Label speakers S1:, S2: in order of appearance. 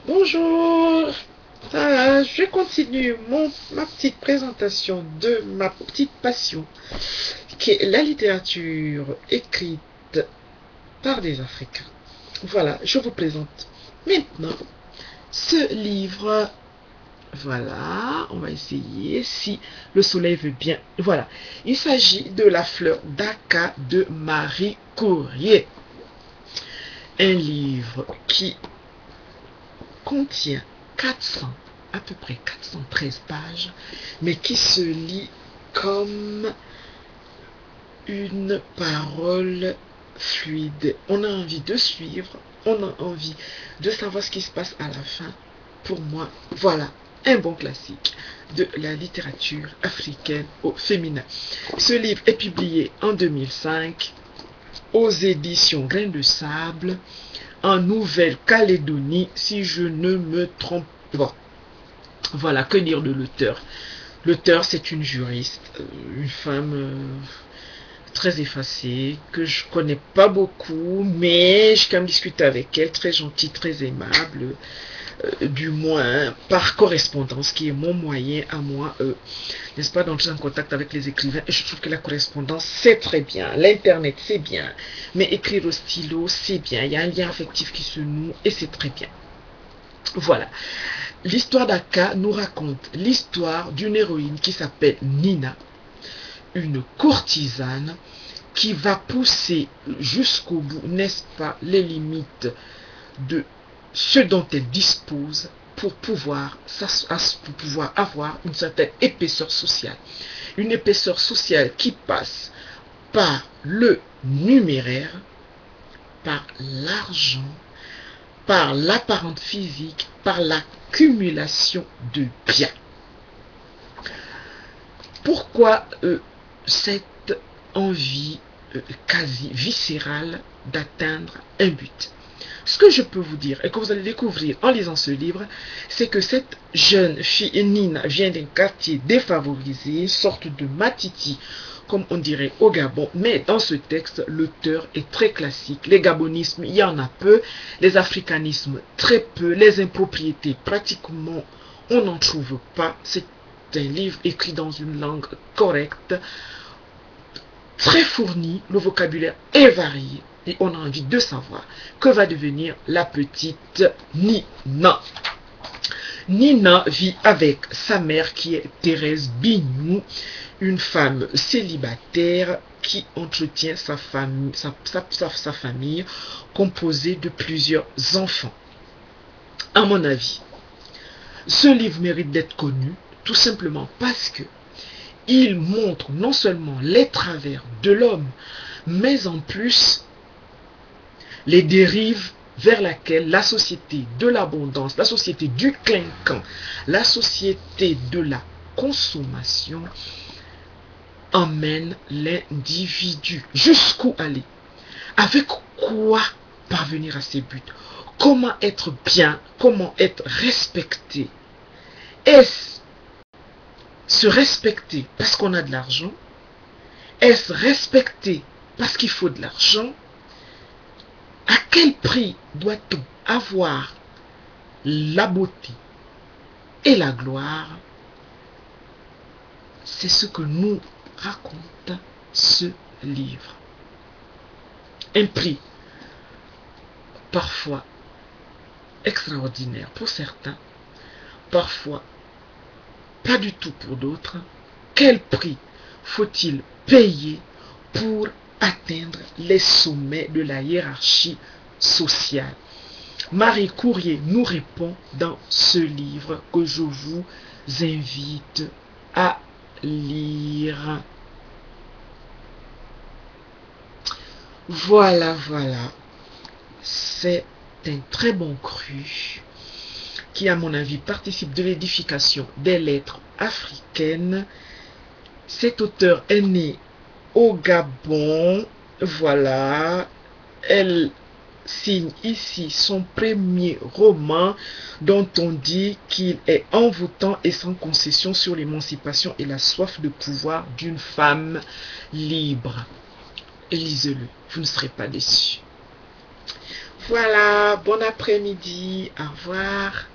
S1: Bonjour. Je continue ma petite présentation de ma petite passion, qui est la littérature écrite par des Africains. Voilà, je vous présente maintenant ce livre. Voilà, on va essayer si le soleil veut bien. Voilà, il s'agit de La fleur d'Aka de Marie Courrier. Un livre qui contient 400, à peu près 413 pages, mais qui se lit comme une parole fluide. On a envie de suivre, on a envie de savoir ce qui se passe à la fin. Pour moi, voilà un bon classique de la littérature africaine au féminin. Ce livre est publié en 2005 aux éditions Grains de Sable en Nouvelle-Calédonie, si je ne me trompe pas. Voilà, que dire de l'auteur? L'auteur, c'est une juriste, une femme très effacée, que je connais pas beaucoup, mais je peux discuter avec elle, très gentille, très aimable, du moins par correspondance, qui est mon moyen à moi, n'est-ce pas, d'entrer en contact avec les écrivains. Et je trouve que la correspondance, c'est très bien. L'internet, c'est bien. Mais écrire au stylo, c'est bien. Il y a un lien affectif qui se noue et c'est très bien. Voilà. L'histoire d'Aka nous raconte l'histoire d'une héroïne qui s'appelle Nina, une courtisane qui va pousser jusqu'au bout, n'est-ce pas, les limites de ce dont elle dispose pour pouvoir avoir une certaine épaisseur sociale. Une épaisseur sociale qui passe par le numéraire, par l'argent, par l'apparente physique, par l'accumulation de biens. Pourquoi cette envie quasi viscérale d'atteindre un but? Ce que je peux vous dire et que vous allez découvrir en lisant ce livre, c'est que cette jeune fille, Nina, vient d'un quartier défavorisé, sorte de Matiti, comme on dirait au Gabon. Mais dans ce texte, l'auteur est très classique. Les gabonismes, il y en a peu. Les africanismes, très peu. Les impropriétés, pratiquement, on n'en trouve pas. C'est un livre écrit dans une langue correcte, très fourni. Le vocabulaire est varié. Et on a envie de savoir que va devenir la petite Nina. Nina vit avec sa mère qui est Thérèse Bignou, une femme célibataire qui entretient sa famille composée de plusieurs enfants. À mon avis, ce livre mérite d'être connu tout simplement parce que il montre non seulement les travers de l'homme, mais en plus les dérives vers laquelle la société de l'abondance, la société du clinquant, la société de la consommation emmène l'individu. Jusqu'où aller? Avec quoi parvenir à ses buts? Comment être bien? Comment être respecté? Est-ce se respecter parce qu'on a de l'argent? Est-ce respecter parce qu'il faut de l'argent? À quel prix doit-on avoir la beauté et la gloire? C'est ce que nous raconte ce livre. Un prix parfois extraordinaire pour certains, parfois pas du tout pour d'autres. Quel prix faut-il payer pour atteindre les sommets de la hiérarchie sociale? Marie Courrier nous répond dans ce livre que je vous invite à lire. Voilà, c'est un très bon cru qui, à mon avis, participe de l'édification des lettres africaines. Cet auteur est né au Gabon. Voilà, elle signe ici son premier roman dont on dit qu'il est envoûtant et sans concession sur l'émancipation et la soif de pouvoir d'une femme libre. Lisez-le, vous ne serez pas déçus. Voilà, bon après-midi, au revoir.